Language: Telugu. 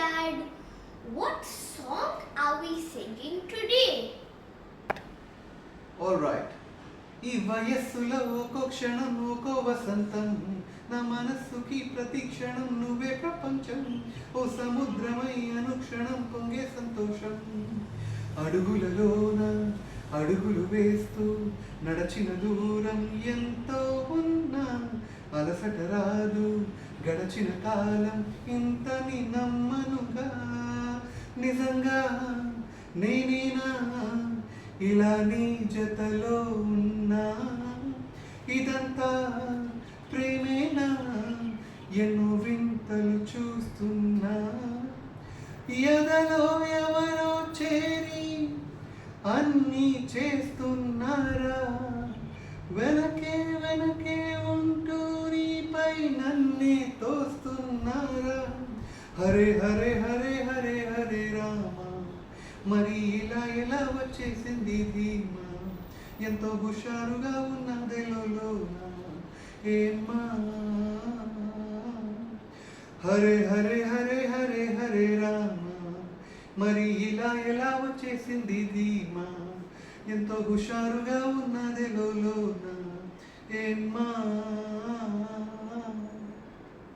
Dad. What song are we singing today? Alright. ఈ వయస్సులో ఒక్కో క్షణం ఒక్కో వసంతం, నా మనస్సుకి ప్రతి క్షణం నువ్వే ప్రపంచం. ఓ సముద్రమై అనుక్షణం పొంగే సంతోషం. అడుగులలోన అడుగులు వేస్తూ నడచిన దూరం ఎంతో ఉన్నా అలసట రాదు, గడచిన కాలం ఇంతని నమ్మనుగా. నిజంగా నేనేనా ఇలా నీ జతలో ఉన్నా? ఇదంతా ప్రేమేనా? ఎన్నో వింతలు చూస్తున్నా. ఎదలో ఎవరో చేరి అన్నీ చేస్తున్నారా? వెనకే వెనకే ఉంటూ నీపై నన్నే తోస్తున్నారా? హరే హరే హరే హరే హరే రామ, మరి ఇలా ఎలా వచ్చేసింది ధీమా? ఎంతో హుషారుగా ఉన్నదే లోన ఏమా? హరే హరే హరే హరే హరే రామ, మరి ఇలా ఎలా వచ్చేసింది ధీమా? ఎంతో హుషారుగా ఉన్నదే లోన ఏమా?